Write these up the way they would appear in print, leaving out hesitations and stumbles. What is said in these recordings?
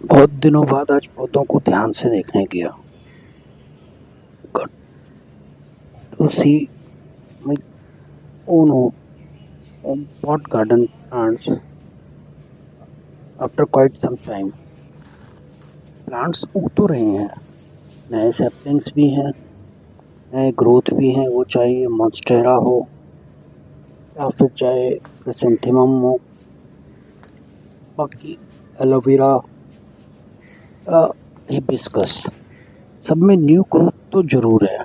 बहुत दिनों बाद आज पौधों को ध्यान से देखने गया। Got to see my own pot garden plants after quite some time. Plants उग तो रहे हैं, नए सैपलिंग्स भी हैं, नए ग्रोथ भी हैं, वो चाहे मॉन्स्टेरा हो या फिर चाहे क्रिसेंथेमम हो, बाकी एलोवेरा, हिबिस्कस, सब में न्यू ग्रोथ तो जरूर है,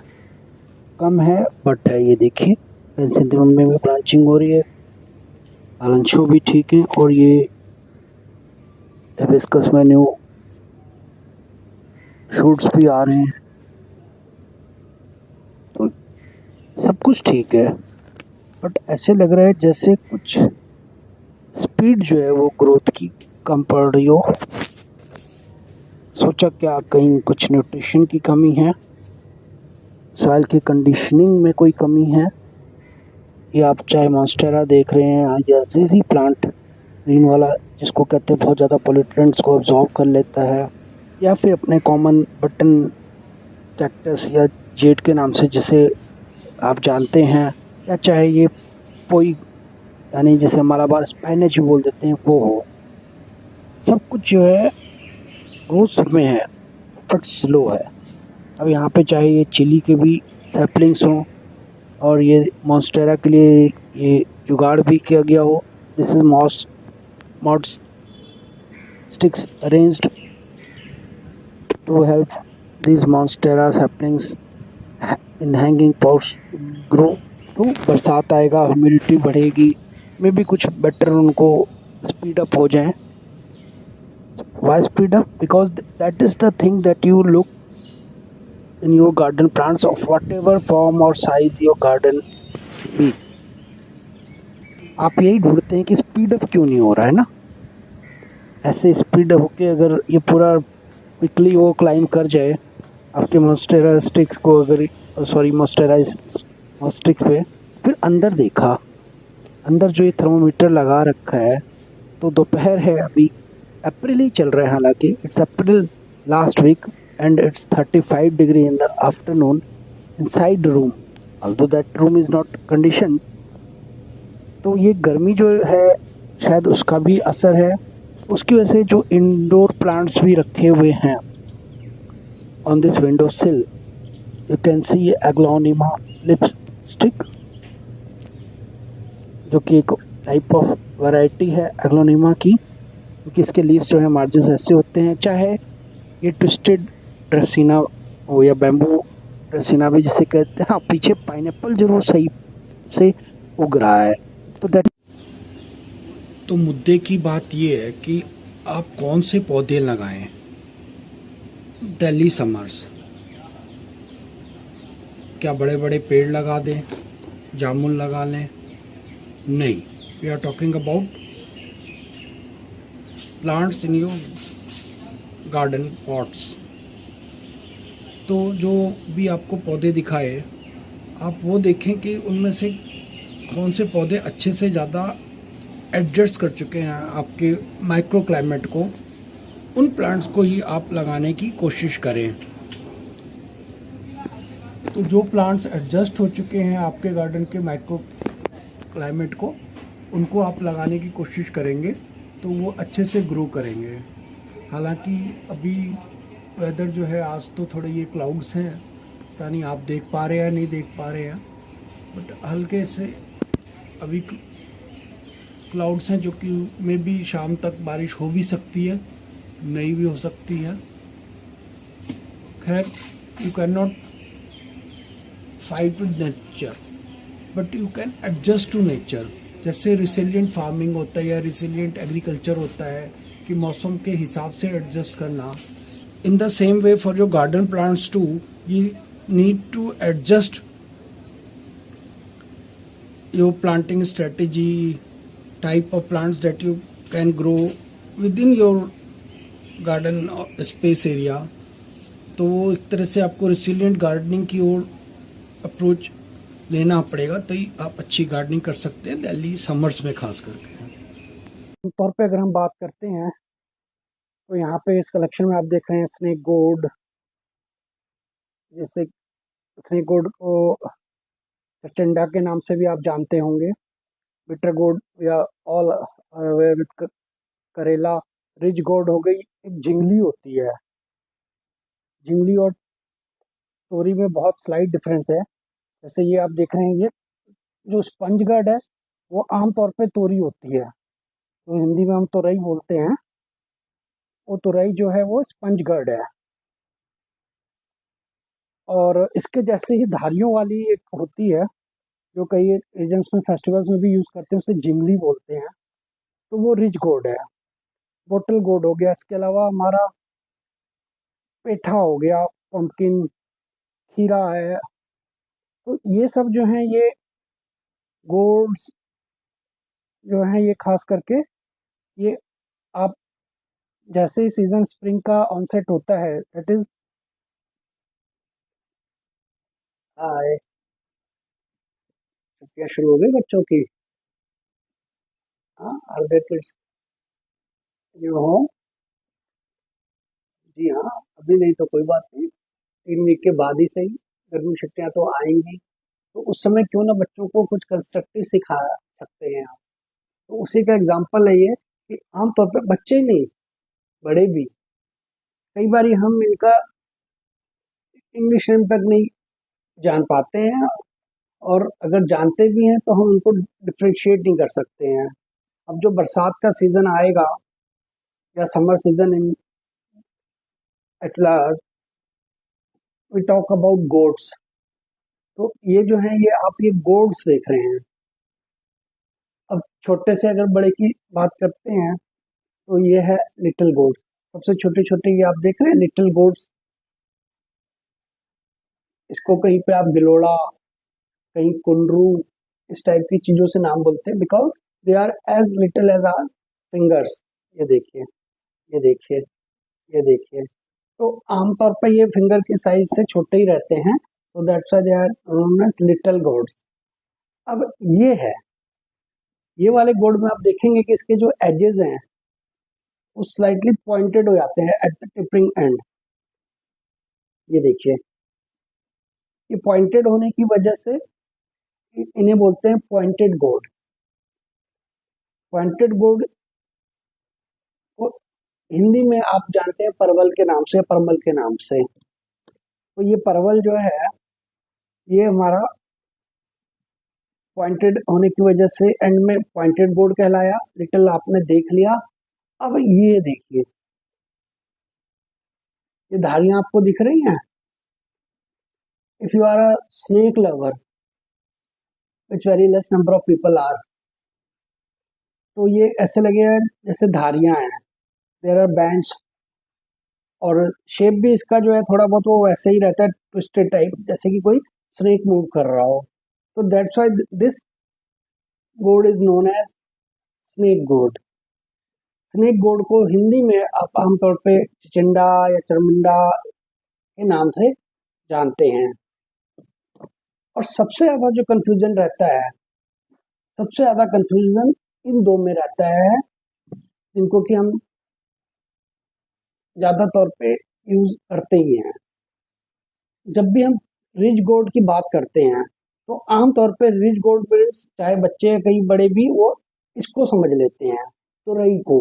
कम है बट है। ये देखिए क्रिसेंथेमम में भी ब्रांचिंग हो रही है, अलेंशो भी ठीक है और ये हिबिस्कस में न्यू शूट्स भी आ रहे हैं, तो सब कुछ ठीक है। बट ऐसे लग रहा है जैसे कुछ स्पीड जो है वो ग्रोथ की कम पड़ रही हो। सोचा क्या कहीं कुछ न्यूट्रिशन की कमी है, सॉइल की कंडीशनिंग में कोई कमी है, या आप चाहे मॉन्स्टेरा देख रहे हैं या जीजी प्लांट ग्रीन वाला जिसको कहते हैं बहुत ज़्यादा पोल्यूटेंट्स को अब्जॉर्ब कर लेता है, या फिर अपने कॉमन बटन कैक्टस या जेड के नाम से जिसे आप जानते हैं, या चाहे ये पोई यानी जिसे मालाबार स्पाइनेज भी बोल देते हैं वो हो, सब कुछ जो है ग्रोथ में है बट स्लो है। अब यहाँ पे चाहे ये चिली के भी सैपलिंग्स हों और ये मॉन्स्टेरा के लिए ये जुगाड़ भी किया गया हो, this is mod sticks arranged to help these monstera saplings in hanging pots grow। तो बरसात आएगा, ह्यूमिडिटी बढ़ेगी, मे भी कुछ बेटर उनको स्पीड अप हो जाए। Why speed up? Because that is the thing that you look in your garden plants of whatever form or size your garden be। आप यही ढूंढते हैं कि स्पीड अप क्यों नहीं हो रहा है ना। ऐसे स्पीड अप होके अगर ये पूरा क्विकली वो क्लाइम कर जाए आपके मॉन्स्टेरा स्टिक्स को, अगर मॉन्स्टेरा स्टिक पे, फिर अंदर देखा, अंदर जो ये थर्मोमीटर लगा रखा है, तो दोपहर है, अभी अप्रैल ही चल रहा है, हालांकि it's April last weekend it's 35 degree in the afternoon inside room, although that room is not condition. तो ये गर्मी जो है शायद उसका भी असर है। उसकी वजह से जो इंडोर प्लांट्स भी रखे हुए हैं ऑन दिस विंडो सिल, you can C aglaonema lipstick, जो कि एक टाइप ऑफ वैरायटी है एग्लोनिमा की, क्योंकि इसके लीव्स जो है मार्जिन ऐसे होते हैं। चाहे ये ट्विस्टेड ड्रेसिना हो या बैम्बू ड्रेसिना भी जिसे कहते हैं, हाँ पीछे पाइनएप्पल जरूर सही से उग रहा है। तो मुद्दे की बात ये है कि आप कौन से पौधे लगाएं। दिल्ली समर्स, क्या बड़े बड़े पेड़ लगा दें, जामुन लगा लें? नहीं, we are talking about plants in your garden pots. तो जो भी आपको पौधे दिखाए, आप वो देखें कि उनमें से कौन से पौधे अच्छे से ज़्यादा एडजस्ट कर चुके हैं आपके माइक्रो क्लाइमेट को, उन प्लांट्स को ही आप लगाने की कोशिश करें। तो जो प्लांट्स एडजस्ट हो चुके हैं आपके गार्डन के माइक्रो क्लाइमेट को, उनको आप लगाने की कोशिश करेंगे तो वो अच्छे से ग्रो करेंगे। हालांकि अभी वेदर जो है आज तो थोड़े ये क्लाउड्स हैं, पता नहीं आप देख पा रहे हैं नहीं देख पा रहे हैं, बट हल्के से अभी क्लाउड्स हैं, जो कि मे भी शाम तक बारिश हो भी सकती है, नहीं भी हो सकती है। खैर, you can not fight with nature but you can adjust to nature. जैसे रिसिलियंट फार्मिंग होता है या रिसिलियंट एग्रीकल्चर होता है कि मौसम के हिसाब से एडजस्ट करना, in the same way for your garden plants too, you need to adjust your planting strategy, type of plants that you can grow within your garden space area। तो वो एक तरह से आपको रेसिलिएंट गार्डनिंग की ओर अप्रोच लेना पड़ेगा, तो ही आप अच्छी गार्डनिंग कर सकते हैं दिल्ली समर्स में खास करके। तौर पे अगर हम बात करते हैं तो यहाँ पे इस कलेक्शन में आप देख रहे हैं स्नेक गोड, जिससे स्नेक गोड को चचंडा के नाम से भी आप जानते होंगे, बिटर गोड या ऑल विद करेला। रिच गोड हो गई, एक झिंगली होती है। झिंगली और तोरी में बहुत स्लाइट डिफरेंस है। जैसे ये आप देख रहे हैं, ये जो स्पंज गड है वो आमतौर पे तोरी होती है, तो हिंदी में हम तोरई बोलते हैं। वो तोरई जो है वो स्पंज गड है। और इसके जैसे ही धारियों वाली एक होती है जो कई रीजन्स में फेस्टिवल्स में भी यूज़ करते हैं, उसे जिंगली बोलते हैं, तो वो रिच गोड है। बोटल गोड हो गया। इसके अलावा हमारा पेठा हो गया, पम्पकिन, खीरा है। तो ये सब जो हैं ये गोड्स जो हैं ये खास करके ये आप जैसे ही सीजन स्प्रिंग का ऑनसेट होता है, दैट इज आए, छुट्टियाँ शुरू हो गई बच्चों की। हाँ, आर देयर किड्स जो हो? जी हाँ, अभी नहीं तो कोई बात नहीं, 3 वीक के बाद ही सही, गर्मी छुट्टियाँ तो आएंगी, तो उस समय क्यों ना बच्चों को कुछ कंस्ट्रक्टिव सिखा सकते हैं आप। तो उसी का एग्जाम्पल है ये कि आमतौर पर बच्चे ही नहीं, बड़े भी कई बार हम इनका इंग्लिश नेम तक नहीं जान पाते हैं, और अगर जानते भी हैं तो हम उनको डिफ्रेंशिएट नहीं कर सकते हैं। अब जो बरसात का सीजन आएगा या summer season in at large, we talk about gourds. तो ये जो है ये आप ये गोड्स देख रहे हैं। अब छोटे से अगर बड़े की बात करते हैं तो ये है लिटिल गोड्स। सबसे छोटे छोटे ये आप देख रहे हैं लिटिल गोड्स। इसको कहीं पे आप गिलोड़ा, कहीं कुंडरू, इस टाइप की चीजों से नाम बोलते हैं, because they are as little as our fingers. ये देखिए, ये देखिए, ये देखिए। तो आमतौर पर ये फिंगर की साइज से छोटे ही रहते हैं, तो that's why they are known as little gourds. अब ये है, ये वाले गोड में आप देखेंगे कि इसके जो एजेस हैं वो स्लाइटली पॉइंटेड हो जाते हैं एट द टिपिंग एंड। ये देखिए, ये पॉइंटेड होने की वजह से इन्हें बोलते हैं पॉइंटेड गोड। पॉइंटेड गोड को हिंदी में आप जानते हैं परवल के नाम से, परमल के नाम से। तो ये परवल जो है ये हमारा पॉइंटेड होने की वजह से एंड में पॉइंटेड गोड कहलाया। लिटिल आपने देख लिया। अब ये देखिए, ये धारियां आपको दिख रही हैं। If you are a snake lover, which very less number of people are, तो ये ऐसे लगेगा जैसे धारियां हैं, देयर आर बैंड्स। और शेप भी इसका जो है थोड़ा बहुत वो वैसे ही रहता है, ट्विस्टेड टाइप, जैसे कि कोई स्नेक मूव कर रहा हो। तो दैट्स व्हाई दिस गोड इज नोन एज स्नेक गोड। स्नेक गोड को हिंदी में आप आमतौर पे चिचिंडा या चरमुंडा के नाम से जानते हैं। और सबसे ज्यादा जो कंफ्यूजन रहता है, सबसे ज्यादा कंफ्यूजन इन दो में रहता है, जिनको कि हम ज्यादा तौर पे यूज करते ही हैं। जब भी हम रिच गोड की बात करते हैं तो आमतौर पे रिच गोड में चाहे बच्चे या कहीं बड़े भी वो इसको समझ लेते हैं, तुरई को।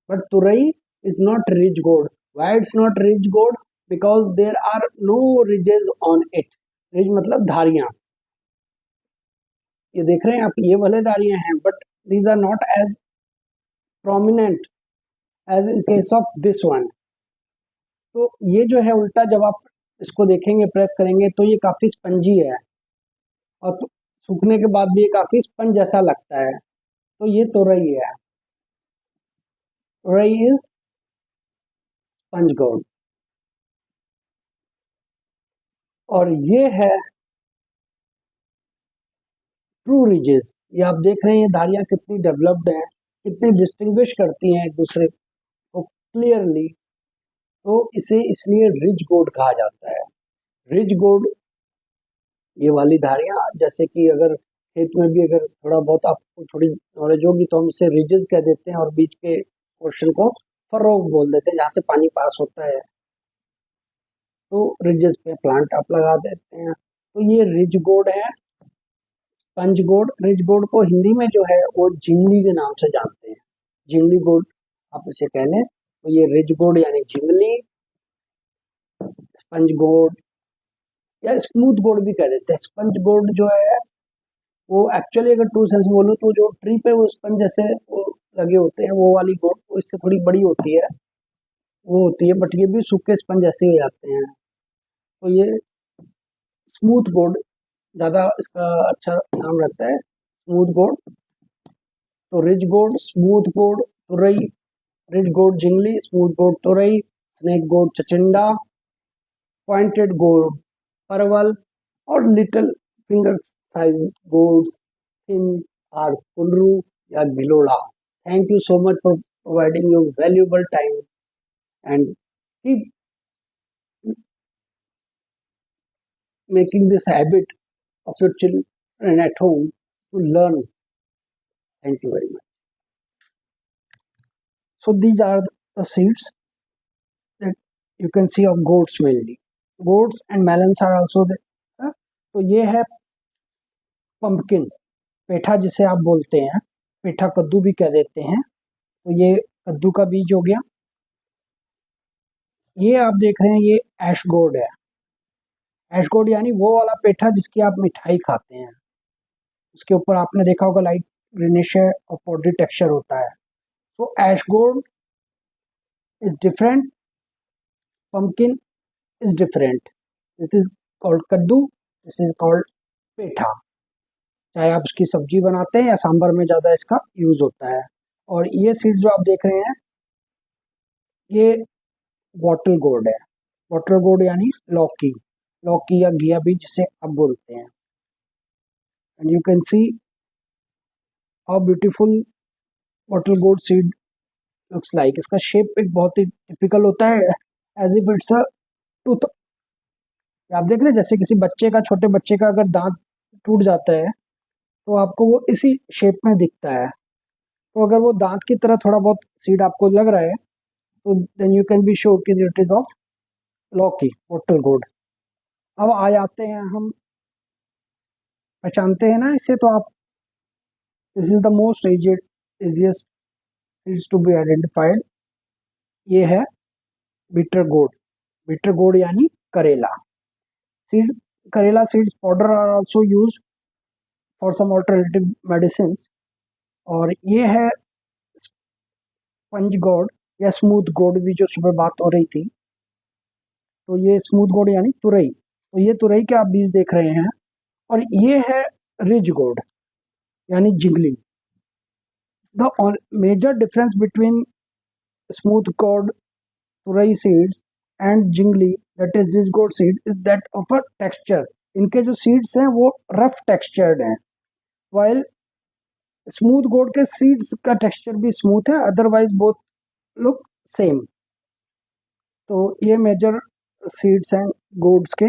बट तुरई is not ridge gourd. Why it's not ridge gourd? Because there are no ridges on it. Ridge मतलब धारियां। ये देख रहे हैं आप, ये वाले धारियां हैं, but these are not as prominent as in case of this one. तो ये जो है उल्टा, जब आप इसको देखेंगे, प्रेस करेंगे, तो ये काफी स्पंजी है, और सूखने के बाद भी ये काफी स्पंज जैसा लगता है। तो ये तोरई है। तोरई इज स्पंज गोड। और ये है ट्रू रिजेस। ये आप देख रहे हैं ये धारियां कितनी डेवलप्ड हैं, कितनी डिस्टिंग्विश करती हैं एक दूसरे को क्लियरली। तो इसे इसलिए रिच गोड कहा जाता है। रिच गोड, ये वाली धारियां, जैसे कि अगर खेत में भी अगर थोड़ा बहुत आपको थोड़ी नॉलेज होगी तो हम इसे रिजेस कह देते हैं, और बीच के पोर्शन को फरो बोल देते हैं, जहाँ से पानी पास होता है, तो रिजेस पे प्लांट आप लगा देते हैं। तो ये रिज गोर्ड है। स्पंज गोर्ड, रिज गोर्ड को हिंदी में जो है वो झिंगली के नाम से जानते हैं, झिंगली गोर्ड आप इसे कह लें। तो ये रिज गोर्ड यानी झिंगली, स्पंज गोर्ड या स्मूथ गोर्ड भी कह देते हैं। स्पंज गोर्ड जो है वो एक्चुअली अगर ट्रू सेंस बोलूँ तो जो ट्री पे वो स्पंज जैसे वो लगे होते हैं, वो वाली गोर्ड, वो इससे थोड़ी बड़ी होती है, वो होती है, बट ये भी सूखे स्पंज जैसे ही हो जाते हैं। तो ये स्मूथ गोर्ड ज़्यादा इसका अच्छा नाम रहता है, स्मूथ गोर्ड। तो रिज गोर्ड, स्मूथ गोर्ड, तुरई, रिज गोर्ड झिंगली, स्मूथ गोर्ड तुरई, स्नेक गोर्ड चचिंडा, पॉइंटेड गोर्ड परवल, और little finger size gourds thin are कुंडरू या गिलोड़ा। Thank you so much for providing your valuable time and keep making this habit of your children at home to learn. Thank you very much. So these are the seeds that you can see of goats mainly. Goats and melons are also there. तो ये है pumpkin, पेठा जिसे आप बोलते हैं, पेठा कद्दू भी कह देते हैं। तो ये कद्दू का बीज हो गया। ये आप देख रहे हैं ये ऐश गोर्ड है। ऐश गोर्ड यानी वो वाला पेठा जिसकी आप मिठाई खाते हैं, उसके ऊपर आपने देखा होगा लाइट ग्रीनिश और पाउडरी टेक्सचर होता है। तो ash gourd is different, pumpkin is different. This is called कद्दू, this is called पेठा। चाहे आप इसकी सब्जी बनाते हैं या सांभर में ज़्यादा इसका यूज़ होता है। और ये सीड जो आप देख रहे हैं ये बॉटल गोर्ड है। बॉटल गोर्ड यानी लौकी, लौकी या घिया बीज जिसे आप बोलते हैं। And you can see how beautiful bottle gourd seed looks like. इसका शेप एक बहुत ही टिपिकल होता है, as if it's a tooth. आप देख रहे हैं जैसे किसी बच्चे का, छोटे बच्चे का अगर दांत टूट जाता है तो आपको वो इसी शेप में दिखता है। तो अगर वो दांत की तरह थोड़ा बहुत सीड आपको लग रहा है तो then you can be sure कि इट इज ऑफ लौकी, बॉटल गोर्ड। अब आ जाते हैं हम, पहचानते हैं ना इसे, तो आप, this is the most easiest seeds to be identified. ये है बिटर गोर्ड। बिटर गोर्ड यानी करेला सीड। करेला seeds powder are also used for some alternative medicine. और ये है स्पंज गोर्ड या स्मूथ गोर्ड भी जो सुबह बात हो रही थी। तो ये स्मूथ गोर्ड यानी तुरई। तो ये तुरई के आप बीज देख रहे हैं। और ये है रिज गोर्ड यानी जिंगली। The major difference between smooth gourd तुरई सीड्स एंड जिंगली, that is ridge gourd seed, is that of a texture. इनके जो सीड्स हैं वो रफ टेक्सचर्ड हैं, वाइल स्मूथ गोर्ड के सीड्स का टेक्सचर भी स्मूथ है, अदरवाइज बोथ लुक सेम। तो ये मेजर सीड्स हैं गोर्ड्स के।